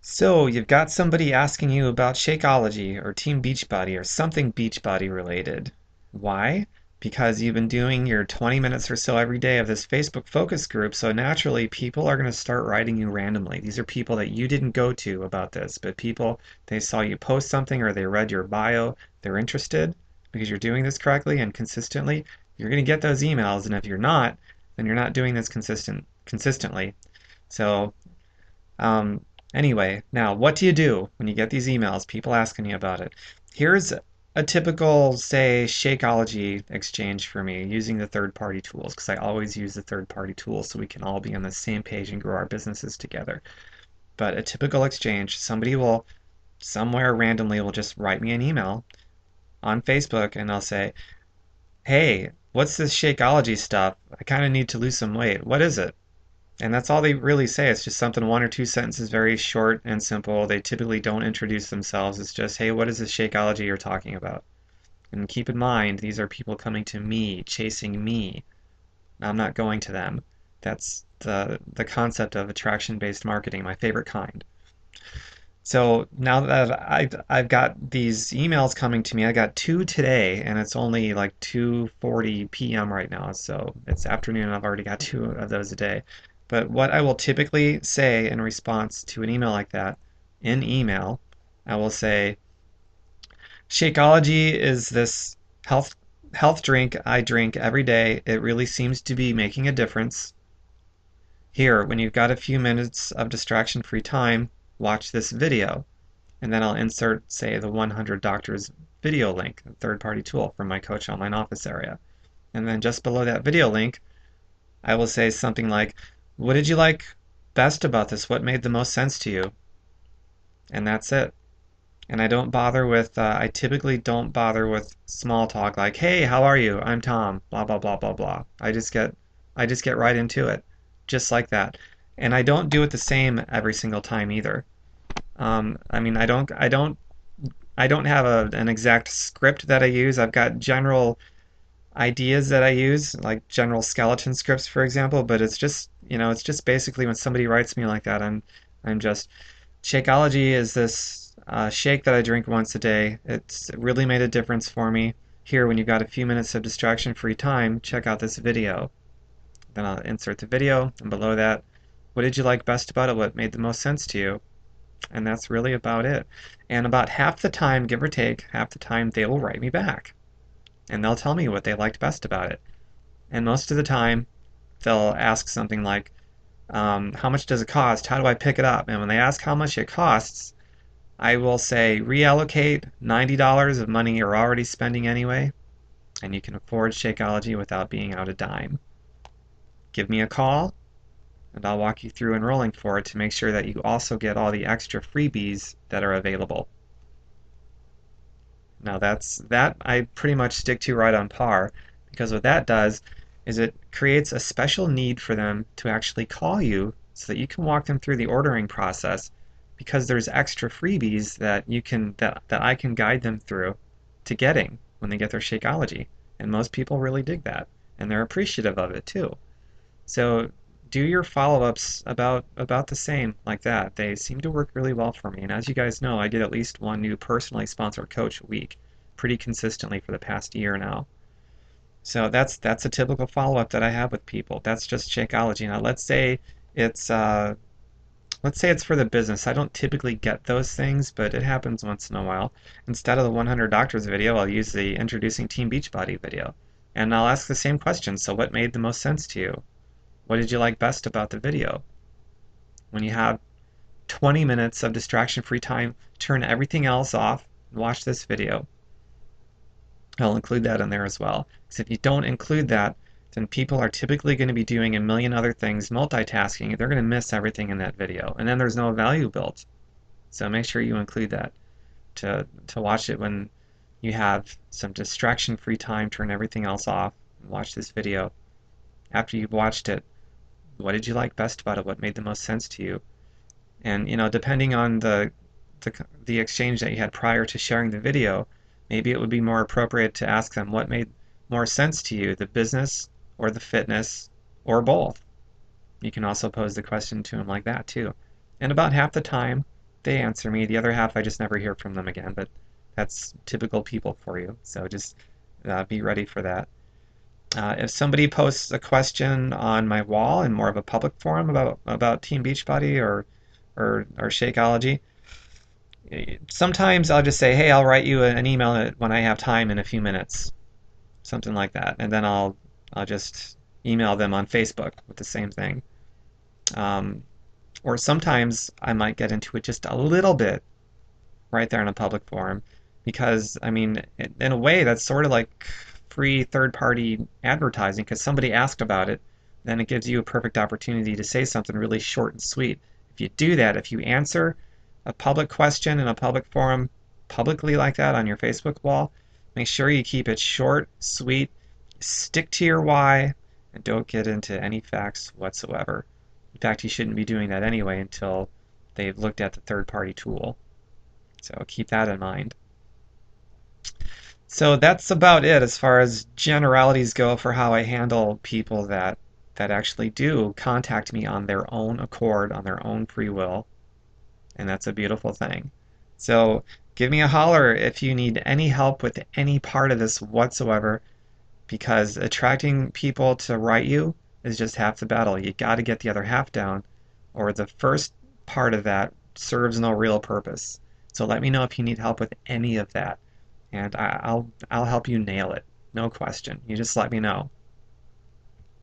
So, you've got somebody asking you about Shakeology or Team Beachbody or something Beachbody related. Why? Because you've been doing your 20 minutes or so every day of this Facebook focus group, so naturally people are going to start writing you randomly. These are people that you didn't go to about this, but people, they saw you post something or they read your bio, they're interested because you're doing this correctly and consistently. You're going to get those emails, and if you're not, then you're not doing this consistently. So, um, anyway, now what do you do when you get these emails, people asking you about it? Here's a typical, say, Shakeology exchange for me using the third-party tools, because I always use the third-party tools so we can all be on the same page and grow our businesses together. But a typical exchange, somebody will somewhere randomly will just write me an email on Facebook and they'll say, "Hey, what's this Shakeology stuff? I kind of need to lose some weight. What is it?" And that's all they really say. It's just something, one or two sentences, very short and simple. They typically don't introduce themselves. It's just, hey, what is this Shakeology you're talking about? And keep in mind, these are people coming to me, chasing me. I'm not going to them. That's the concept of attraction-based marketing, my favorite kind. So now that I've got these emails coming to me, I got two today, and it's only like 2:40 p.m. right now, so it's afternoon, and I've already got two of those a day. But what I will typically say in response to an email like that, in email, I will say, Shakeology is this health health drink I drink every day. It really seems to be making a difference. Here, when you've got a few minutes of distraction-free time, watch this video. And then I'll insert, say, the 100 Doctors video link, a third-party tool from my Coach Online Office area. And then just below that video link, I will say something like, what did you like best about this? What made the most sense to you? And that's it. And I typically don't bother with small talk like, hey, how are you? I'm Tom, blah, blah, blah, blah, blah. I just get right into it, just like that. And I don't do it the same every single time either. I mean, I don't have an exact script that I use. I've got general ideas that I use, like general skeleton scripts, for example, but it's just basically when somebody writes me like that, I'm just, Shakeology is this shake that I drink once a day. It's really made a difference for me. Here, when you've got a few minutes of distraction-free time, check out this video. Then I'll insert the video, and below that, what did you like best about it? What made the most sense to you? And that's really about it. And about half the time, give or take, half the time, they will write me back. And they'll tell me what they liked best about it. And most of the time, they'll ask something like, how much does it cost? How do I pick it up? And when they ask how much it costs, I will say reallocate $90 of money you're already spending anyway, and you can afford Shakeology without being out a dime. Give me a call, and I'll walk you through enrolling for it to make sure that you also get all the extra freebies that are available. Now that I pretty much stick to right on par, because what that does is it creates a special need for them to actually call you so that you can walk them through the ordering process, because there's extra freebies that I can guide them through to getting when they get their Shakeology. And most people really dig that, and they're appreciative of it too. So do your follow-ups about the same like that. They seem to work really well for me. And as you guys know, I get at least one new personally sponsored coach a week, pretty consistently for the past year now. So that's a typical follow-up that I have with people. That's just Shakeology. Now it's let's say it's for the business. I don't typically get those things, but it happens once in a while. Instead of the 100 Doctors video, I'll use the Introducing Team Beachbody video. And I'll ask the same question. So what made the most sense to you? What did you like best about the video? When you have 20 minutes of distraction-free time, turn everything else off and watch this video. I'll include that in there as well. Because if you don't include that, then people are typically going to be doing a million other things, multitasking. They're going to miss everything in that video. And then there's no value built. So make sure you include that to watch it when you have some distraction-free time, turn everything else off, and watch this video. After you've watched it, what did you like best about it? What made the most sense to you? And depending on the exchange that you had prior to sharing the video, maybe it would be more appropriate to ask them what made more sense to you, the business or the fitness or both. You can also pose the question to them like that too. And about half the time, they answer me. The other half, I just never hear from them again. But that's typical people for you. So just be ready for that. If somebody posts a question on my wall in more of a public forum about Team Beachbody or Shakeology, sometimes I'll just say, "Hey, I'll write you an email when I have time in a few minutes," something like that, and then I'll just email them on Facebook with the same thing. Um, or sometimes I might get into it just a little bit right there in a public forum, because I mean, in a way, that's sort of like free third-party advertising because somebody asked about it. Then it gives you a perfect opportunity to say something really short and sweet. If you do that, if you answer a public question in a public forum publicly like that on your Facebook wall, make sure you keep it short, sweet, stick to your why, and don't get into any facts whatsoever. In fact, you shouldn't be doing that anyway until they've looked at the third-party tool. So keep that in mind. So that's about it as far as generalities go for how I handle people that actually do contact me on their own accord, on their own free will, and that's a beautiful thing. So give me a holler if you need any help with any part of this whatsoever, because attracting people to write you is just half the battle. You got to get the other half down, or the first part of that serves no real purpose. So let me know if you need help with any of that, and I'll help you nail it. No question. You just let me know.